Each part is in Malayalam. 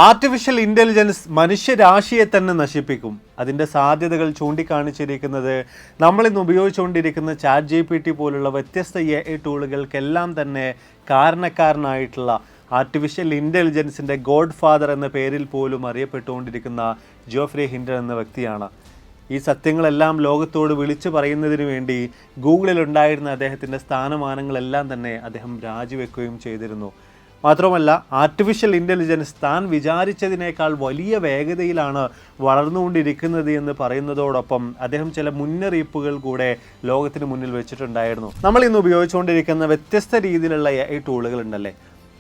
ആർട്ടിഫിഷ്യൽ ഇൻ്റലിജൻസ് മനുഷ്യരാശിയെ തന്നെ നശിപ്പിക്കും. അതിൻ്റെ സാധ്യതകൾ ചൂണ്ടിക്കാണിച്ചിരിക്കുന്നത് നമ്മളിന്ന് ഉപയോഗിച്ചുകൊണ്ടിരിക്കുന്ന ChatGPT പോലുള്ള വ്യത്യസ്ത AI ടൂളുകൾക്കെല്ലാം തന്നെ കാരണക്കാരനായിട്ടുള്ള ആർട്ടിഫിഷ്യൽ ഇൻ്റലിജൻസിൻ്റെ ഗോഡ് ഫാദർ എന്ന പേരിൽ പോലും അറിയപ്പെട്ടുകൊണ്ടിരിക്കുന്ന ജോഫ്രി ഹിൻഡൻ എന്ന വ്യക്തിയാണ്. ഈ സത്യങ്ങളെല്ലാം ലോകത്തോട് വിളിച്ചു പറയുന്നതിന് വേണ്ടി ഗൂഗിളിലുണ്ടായിരുന്ന അദ്ദേഹത്തിൻ്റെ സ്ഥാനമാനങ്ങളെല്ലാം തന്നെ അദ്ദേഹം രാജിവെക്കുകയും ചെയ്തിരുന്നു. മാത്രമല്ല, ആർട്ടിഫിഷ്യൽ ഇൻ്റലിജൻസ് താൻ വിചാരിച്ചതിനേക്കാൾ വലിയ വേഗതയിലാണ് വളർന്നുകൊണ്ടിരിക്കുന്നത് എന്ന് പറയുന്നതോടൊപ്പം അദ്ദേഹം ചില മുന്നറിയിപ്പുകൾ കൂടെ ലോകത്തിന് മുന്നിൽ വെച്ചിട്ടുണ്ടായിരുന്നു. നമ്മൾ ഇന്ന് ഉപയോഗിച്ചുകൊണ്ടിരിക്കുന്ന വ്യത്യസ്ത രീതിയിലുള്ള AI ടൂളുകൾ ഉണ്ടല്ലേ,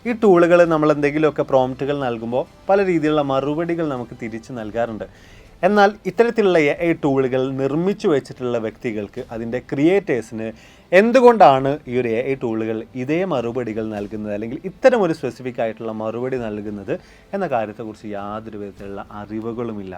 ഈ ടൂളുകൾ നമ്മൾ എന്തെങ്കിലുമൊക്കെ പ്രോംപ്റ്റുകൾ നൽകുമ്പോൾ പല രീതിയിലുള്ള മറുപടികൾ നമുക്ക് തിരിച്ച് നൽകാറുണ്ട്. എന്നാൽ ഇത്തരത്തിലുള്ള AI ടൂളുകൾ നിർമ്മിച്ചു വെച്ചിട്ടുള്ള വ്യക്തികൾക്ക്, അതിൻ്റെ ക്രിയേറ്റേഴ്സിന് എന്തുകൊണ്ടാണ് ഈ ഒരു AI ടൂളുകൾ ഇതേ മറുപടികൾ നൽകുന്നത്, അല്ലെങ്കിൽ ഇത്തരമൊരു സ്പെസിഫിക് ആയിട്ടുള്ള മറുപടി നൽകുന്നത് എന്ന കാര്യത്തെക്കുറിച്ച് യാതൊരു വിധത്തിലുള്ള അറിവുകളുമില്ല.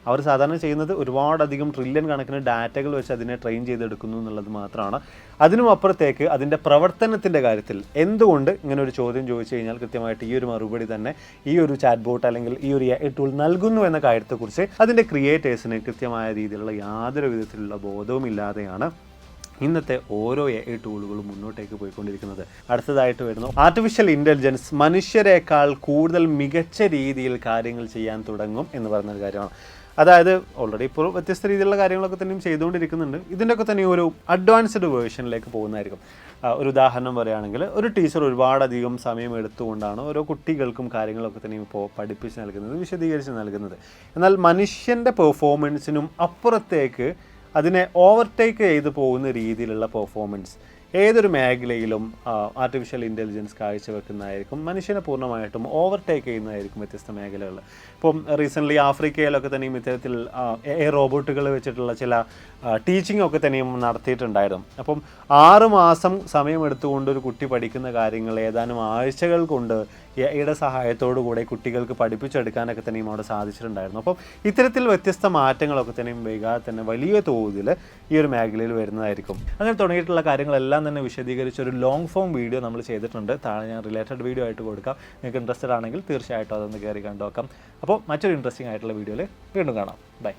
അവർ സാധാരണ ചെയ്യുന്നത് ഒരുപാടധികം ട്രില്യൺ കണക്കിന് ഡാറ്റകൾ വെച്ച് അതിനെ ട്രെയിൻ ചെയ്തെടുക്കുന്നു എന്നുള്ളത് മാത്രമാണ്. അതിനും അപ്പുറത്തേക്ക് അതിൻ്റെ പ്രവർത്തനത്തിൻ്റെ കാര്യത്തിൽ എന്തുകൊണ്ട് ഇങ്ങനെ ഒരു ചോദ്യം ചോദിച്ചു കഴിഞ്ഞാൽ കൃത്യമായിട്ട് ഈ ഒരു മറുപടി തന്നെ ഈ ഒരു ചാറ്റ് ബോട്ട് അല്ലെങ്കിൽ ഈ ഒരു AI ടൂൾ നൽകുന്നു എന്ന കാര്യത്തെക്കുറിച്ച് അതിൻ്റെ ക്രിയേറ്റേഴ്സിന് കൃത്യമായ രീതിയിലുള്ള യാതൊരു വിധത്തിലുള്ള ബോധവും ഇല്ലാതെയാണ് ഇന്നത്തെ ഓരോ AI ടൂളുകളും മുന്നോട്ടേക്ക് പോയിക്കൊണ്ടിരിക്കുന്നത്. അടുത്തതായിട്ട് വരുന്നു ആർട്ടിഫിഷ്യൽ ഇൻ്റലിജൻസ് മനുഷ്യരെക്കാൾ കൂടുതൽ മികച്ച രീതിയിൽ കാര്യങ്ങൾ ചെയ്യാൻ തുടങ്ങും എന്ന് പറയുന്നൊരു കാര്യമാണ്. അതായത് ഓൾറെഡി ഇപ്പോൾ വ്യത്യസ്ത രീതിയിലുള്ള കാര്യങ്ങളൊക്കെ തന്നെയും ചെയ്തുകൊണ്ടിരിക്കുന്നുണ്ട്. ഇതിൻ്റെയൊക്കെ തന്നെ ഒരു അഡ്വാൻസ്ഡ് വേർഷനിലേക്ക് പോകുന്നതായിരിക്കും. ഒരു ഉദാഹരണം പറയുകയാണെങ്കിൽ, ഒരു ടീച്ചർ ഒരുപാടധികം സമയം എടുത്തുകൊണ്ടാണ് ഓരോ കുട്ടികൾക്കും കാര്യങ്ങളൊക്കെ തന്നെയും ഇപ്പോൾ പഠിപ്പിച്ച് നൽകുന്നത്, വിശദീകരിച്ച് നൽകുന്നത്. എന്നാൽ മനുഷ്യൻ്റെ പെർഫോമൻസിനും അപ്പുറത്തേക്ക് അതിനെ ഓവർടേക്ക് ചെയ്ത് പോകുന്ന രീതിയിലുള്ള പെർഫോമൻസ് ഏതൊരു മേഖലയിലും ആർട്ടിഫിഷ്യൽ ഇൻ്റലിജൻസ് കാഴ്ചവെക്കുന്നതായിരിക്കും. മനുഷ്യനെ പൂർണ്ണമായിട്ടും ഓവർടേക്ക് ചെയ്യുന്നതായിരിക്കും വ്യത്യസ്ത മേഖലകൾ. ഇപ്പം റീസെൻ്റ്ലി ആഫ്രിക്കയിലൊക്കെ തന്നെയും ഇത്തരത്തിൽ AI റോബോട്ടുകൾ വെച്ചിട്ടുള്ള ചില ടീച്ചിങ് ഒക്കെ തന്നെയും നടത്തിയിട്ടുണ്ടായിരുന്നു. അപ്പം 6 മാസം സമയമെടുത്തുകൊണ്ട് ഒരു കുട്ടി പഠിക്കുന്ന കാര്യങ്ങൾ ഏതാനും ആഴ്ചകൾ കൊണ്ട് AIയുടെ സഹായത്തോടു കൂടെ കുട്ടികൾക്ക് പഠിപ്പിച്ചെടുക്കാനൊക്കെ തന്നെയും അവിടെ സാധിച്ചിട്ടുണ്ടായിരുന്നു. അപ്പം ഇത്തരത്തിൽ വ്യത്യസ്ത മാറ്റങ്ങളൊക്കെ തന്നെയും വൈകാതെ തന്നെ വലിയ തോതിൽ ഈ ഒരു മേഖലയിൽ വരുന്നതായിരിക്കും. അങ്ങനെ തുടങ്ങിയിട്ടുള്ള കാര്യങ്ങളെല്ലാം തന്നെ വിശദീകരിച്ച് ഒരു ലോങ് ഫോം വീഡിയോ നമ്മൾ ചെയ്തിട്ടുണ്ട്. താഴെ ഞാൻ റിലേറ്റഡ് വീഡിയോ ആയിട്ട് കൊടുക്കാം. നിങ്ങൾക്ക് ഇൻട്രസ്റ്റഡ് ആണെങ്കിൽ തീർച്ചയായിട്ടും അതൊന്ന് കയറി കണ്ടു നോക്കാം. അപ്പോൾ മറ്റൊരു ഇൻട്രസ്റ്റിംഗ് ആയിട്ടുള്ള വീഡിയോയിൽ വീണ്ടും കാണാം. ബൈ.